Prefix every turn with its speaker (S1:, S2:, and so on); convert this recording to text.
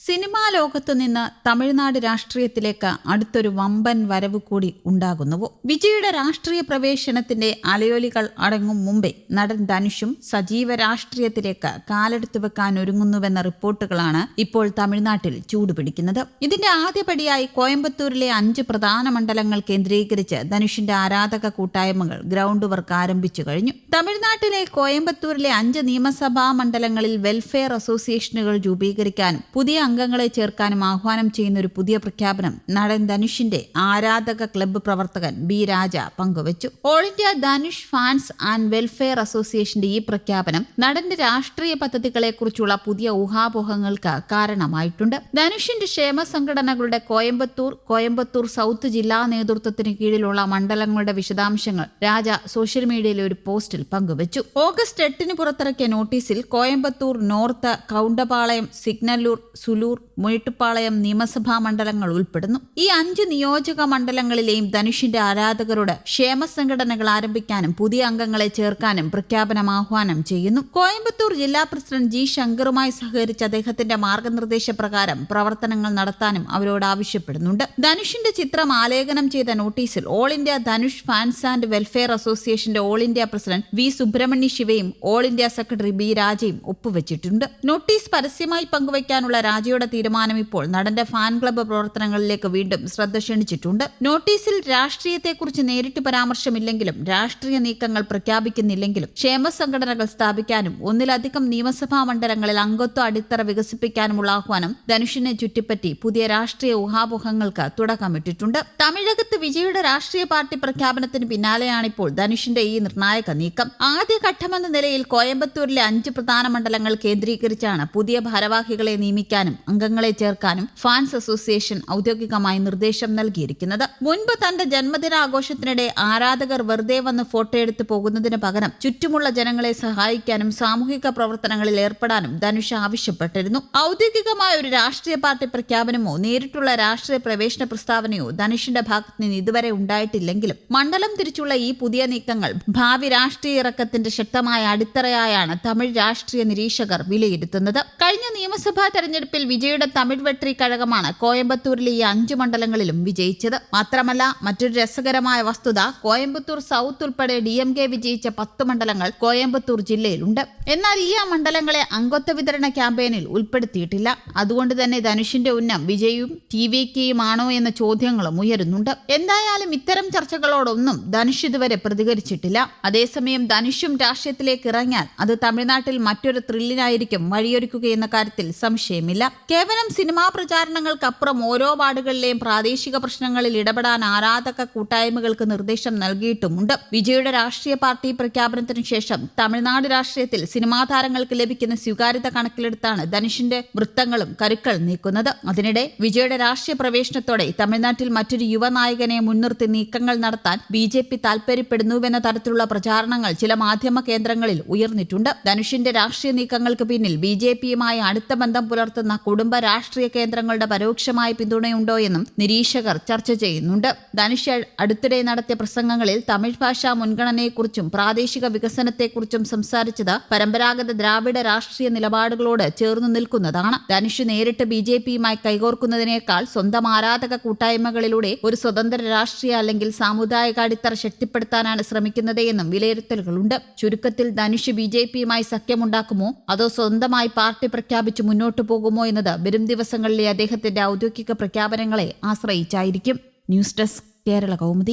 S1: Cinema ലോകത്ത് നിന്ന് തമിഴ്നാട് രാഷ്ട്രീയത്തിലേക്ക് അടുത്തൊരു വമ്പൻ വരവ് കൂടി ഉണ്ടാകുന്നുവോ? വിജയുടെ രാഷ്ട്രീയ പ്രവേശനത്തിന്റെ അലയൊലികൾ അടങ്ങും മുമ്പേ നടൻ ധനുഷും സജീവ രാഷ്ട്രീയത്തിലേക്ക് കാലെടുത്തു വെക്കാൻ ഒരുങ്ങുന്നുവെന്ന റിപ്പോർട്ടുകളാണ് ഇപ്പോൾ തമിഴ്നാട്ടിൽ ചൂടുപിടിക്കുന്നത്. ഇതിന്റെ ആദ്യപടിയായി കോയമ്പത്തൂരിലെ 5 പ്രധാന മണ്ഡലങ്ങൾ കേന്ദ്രീകരിച്ച് ധനുഷിന്റെ ആരാധക കൂട്ടായ്മകൾ ഗ്രൗണ്ട് വർക്ക് ആരംഭിച്ചു കഴിഞ്ഞു. തമിഴ്നാട്ടിലെ കോയമ്പത്തൂരിലെ 5 നിയമസഭാ മണ്ഡലങ്ങളിൽ വെൽഫെയർ അസോസിയേഷനുകൾ രൂപീകരിക്കാനും പുതിയ അംഗങ്ങളെ ചേർക്കാനും ആഹ്വാനം ചെയ്യുന്ന ഒരു പുതിയ പ്രഖ്യാപനം നടൻ ധനുഷിന്റെ ആരാധക ക്ലബ്ബ് പ്രവർത്തകൻ ബി രാജ പങ്കുവച്ചു. All India Dhanush fans and welfare അസോസിയേഷന്റെ ഈ പ്രഖ്യാപനം നടന്റെ രാഷ്ട്രീയ പദ്ധതികളെക്കുറിച്ചുള്ള പുതിയ ഊഹാപോഹങ്ങൾക്ക് കാരണമായിട്ടുണ്ട്. ധനുഷിന്റെ ക്ഷേമ സംഘടനകളുടെ കോയമ്പത്തൂർ സൗത്ത് ജില്ലാ നേതൃത്വത്തിന് കീഴിലുള്ള മണ്ഡലങ്ങളുടെ വിശദാംശങ്ങൾ രാജ സോഷ്യൽ മീഡിയയിലെ ഒരു പോസ്റ്റിൽ പങ്കുവച്ചു. ഓഗസ്റ്റ് 8 പുറത്തിറക്കിയ നോട്ടീസിൽ കോയമ്പത്തൂർ നോർത്ത്, കൗണ്ടപാളയം, സിഗ്നല്ലൂർ, സുലൂർ, മുഴിട്ടുപാളയം നിയമസഭാ മണ്ഡലങ്ങൾ ഉൾപ്പെടുന്നു. ഈ 5 നിയോജക മണ്ഡലങ്ങളിലെയും ധനുഷിന്റെ ആരാധകരോട് ക്ഷേമ സംഘടനകൾ ആരംഭിക്കാനും പുതിയ അംഗങ്ങളെ ചേർക്കാനും പ്രഖ്യാപനം ആഹ്വാനം ചെയ്യുന്നു. കോയമ്പത്തൂർ ജില്ലാ പ്രസിഡന്റ് ജി ശങ്കറുമായി സഹകരിച്ച് അദ്ദേഹത്തിന്റെ മാർഗനിർദ്ദേശപ്രകാരം പ്രവർത്തനങ്ങൾ നടത്താനും അവരോട് ആവശ്യപ്പെടുന്നുണ്ട്. ധനുഷിന്റെ ചിത്രം ആലേഖനം ചെയ്ത നോട്ടീസിൽ all India Dhanush fans and welfare അസോസിയേഷന്റെ all India president V Subramanya ശിവയും ഓൾ ഇന്ത്യ സെക്രട്ടറി ബി രാജയും ഒപ്പുവെച്ചിട്ടുണ്ട്. നോട്ടീസ് പരസ്യമായി പങ്കുവയ്ക്കാനുള്ള രാജയുടെ തീരുമാനം ഇപ്പോൾ നടന്റെ ഫാൻ ക്ലബ്ബ് പ്രവർത്തനങ്ങളിലേക്ക് വീണ്ടും ശ്രദ്ധ ക്ഷണിച്ചിട്ടുണ്ട്. നോട്ടീസിൽ രാഷ്ട്രീയത്തെക്കുറിച്ച് നേരിട്ട് പരാമർശമില്ലെങ്കിലും രാഷ്ട്രീയ നീക്കങ്ങൾ പ്രഖ്യാപിക്കുന്നില്ലെങ്കിലും ക്ഷേമ സംഘടനകൾ സ്ഥാപിക്കാനും ഒന്നിലധികം നിയമസഭാ മണ്ഡലങ്ങളിൽ അംഗത്വ അടിത്തറ വികസിപ്പിക്കാനുമുള്ള ആഹ്വാനം ധനുഷിനെ ചുറ്റിപ്പറ്റി പുതിയ രാഷ്ട്രീയ ഊഹാപോഹങ്ങൾക്ക് തുടക്കമിട്ടിട്ടുണ്ട്. തമിഴകത്ത് വിജയുടെ രാഷ്ട്രീയ പാർട്ടി പ്രഖ്യാപനത്തിന് പിന്നാലെയാണിപ്പോൾ ധനുഷിന്റെ ഈ നിർണായക നീക്കം. ആദ്യഘട്ടമെന്ന നിലയിൽ കോയമ്പത്തൂരിലെ 5 പ്രധാന മണ്ഡലങ്ങൾ കേന്ദ്രീകരിച്ചാണ് പുതിയ ഭാരവാഹികളെ നിയമിക്കാനും അംഗങ്ങളെ ചേർക്കാനും ഫാൻസ് അസോസിയേഷൻ ഔദ്യോഗികമായി നിർദ്ദേശം നൽകിയിരിക്കുന്നത്. മുൻപ് തന്റെ ജന്മദിനാഘോഷത്തിനിടെ ആരാധകർ വെറുതെ വന്ന് ഫോട്ടോ എടുത്ത് പോകുന്നതിന് പകരം ചുറ്റുമുള്ള ജനങ്ങളെ സഹായിക്കാനും സാമൂഹിക പ്രവർത്തനങ്ങളിൽ ഏർപ്പെടാനും ധനുഷ് ആവശ്യപ്പെട്ടിരുന്നു. ഔദ്യോഗികമായ ഒരു രാഷ്ട്രീയ പാർട്ടി പ്രഖ്യാപനമോ നേരിട്ടുള്ള രാഷ്ട്രീയ പ്രവേശന പ്രസ്താവനയോ ധനുഷിന്റെ ഭാഗത്ത് നിന്ന് ഇതുവരെ ഉണ്ടായിട്ടില്ലെങ്കിലും മണ്ഡലം തിരിച്ചുള്ള ഈ പുതിയ നീക്കങ്ങൾ ഭാവി രാഷ്ട്രീയ ഇറക്കത്തിന്റെ ശക്തമായ അടിത്തറയായാണ് തമിഴ് രാഷ്ട്രീയ നിരീക്ഷകർ വിലയിരുത്തുന്നത്. കഴിഞ്ഞ നിയമസഭാ തെരഞ്ഞെടുപ്പിൽ വിജയുടെ തമിഴ് വെട്രി കഴകമാണ് കോയമ്പത്തൂരിലെ ഈ 5 മണ്ഡലങ്ങളിലും വിജയിച്ചത്. മാത്രമല്ല മറ്റൊരു രസകരമായ വസ്തുത, കോയമ്പത്തൂർ സൗത്ത് ഉൾപ്പെടെ DMK വിജയിച്ച 10 മണ്ഡലങ്ങൾ കോയമ്പത്തൂർ ജില്ലയിലുണ്ട്. എന്നാൽ ഈ മണ്ഡലങ്ങളെ അംഗത്വ വിതരണ ക്യാമ്പയിനിൽ ഉൾപ്പെടുത്തിയിട്ടില്ല. അതുകൊണ്ട് തന്നെ ധനുഷിന്റെ ഉന്നം വിജയും TVKയുമാണോ എന്ന ചോദ്യങ്ങളും ഉയരുന്നുണ്ട്. എന്തായാലും ഇത്തരം ചർച്ചകളോടൊന്നും ധനുഷ് ഇതുവരെ പ്രതികരിച്ചിട്ടില്ല. അതേസമയം ധനുഷും രാഷ്ട്രീയത്തിലേക്ക് ഇറങ്ങിയാൽ അത് തമിഴ്നാട്ടിൽ മറ്റൊരു ത്രില്ലിനായിരിക്കും വഴിയൊരുക്കുകയെന്ന കാര്യത്തിൽ സംശയമില്ല. കേവലം സിനിമാ പ്രചാരണങ്ങൾക്കപ്പുറം ഓരോ വാർഡുകളിലെയും പ്രാദേശിക പ്രശ്നങ്ങളിൽ ഇടപെടാൻ ആരാധക കൂട്ടായ്മകൾക്ക് നിർദ്ദേശം നൽകിയിട്ടുമുണ്ട്. വിജയുടെ രാഷ്ട്രീയ പാർട്ടി പ്രഖ്യാപനത്തിനു ശേഷം തമിഴ്നാട് രാഷ്ട്രീയത്തിൽ സിനിമാ താരങ്ങൾക്ക് ലഭിക്കുന്ന സ്വീകാര്യത കണക്കിലെടുത്താണ് ധനുഷിന്റെ വൃത്തങ്ങളും കരുക്കൾ നീക്കുന്നത്. അതിനിടെ വിജയുടെ രാഷ്ട്രീയ പ്രവേശനത്തോടെ തമിഴ്നാട്ടിൽ മറ്റൊരു യുവനായകനെ മുൻനിർത്തി നീക്കങ്ങൾ നടത്താൻ BJP താൽപര്യപ്പെടുന്നുവെന്ന തരത്തിലുള്ള പ്രചാരണങ്ങൾ ചില മാധ്യമ കേന്ദ്രങ്ങളിൽ ഉയർന്നിട്ടുണ്ട്. ധനുഷിന്റെ രാഷ്ട്രീയ നീക്കങ്ങൾക്ക് പിന്നിൽ BJPയുമായി അടുത്ത ബന്ധം പുലർത്തുന്ന കുടുംബ രാഷ്ട്രീയ കേന്ദ്രങ്ങളുടെ പരോക്ഷമായ പിന്തുണയുണ്ടോ എന്നും നിരീക്ഷകർ ചർച്ച ചെയ്യുന്നുണ്ട്. ധനുഷ് അടുത്തിടെ നടത്തിയ പ്രസംഗങ്ങളിൽ തമിഴ് ഭാഷാ മുൻഗണനയെക്കുറിച്ചും പ്രാദേശിക വികസനത്തെക്കുറിച്ചും സംസാരിച്ചത് പരമ്പരാഗത ദ്രാവിഡ രാഷ്ട്രീയ നിലപാടുകളോട് ചേർന്നു നിൽക്കുന്നതാണ്. ധനുഷ് നേരിട്ട് BJPയുമായി കൈകോർക്കുന്നതിനേക്കാൾ സ്വന്തം ആരാധക കൂട്ടായ്മകളിലൂടെ ഒരു സ്വതന്ത്ര രാഷ്ട്രീയ അല്ലെങ്കിൽ സാമുദായിക അടിത്തറ ശക്തിപ്പെടുത്താനാണ് ശ്രമിക്കുന്നത് എന്നും വിലയിരുത്തലുകളുണ്ട്. ചുരുക്കത്തിൽ ധനുഷ് BJPയുമായി സഖ്യമുണ്ടാക്കുമോ അതോ സ്വന്തമായി പാർട്ടി പ്രഖ്യാപിച്ച് മുന്നോട്ടു പോകുമോ എന്നത് വരും ദിവസങ്ങളിലെ അദ്ദേഹത്തിന്റെ ഔദ്യോഗിക പ്രഖ്യാപനങ്ങളെ ആശ്രയിച്ചായിരിക്കും. News desk, Kerala Kaumudi.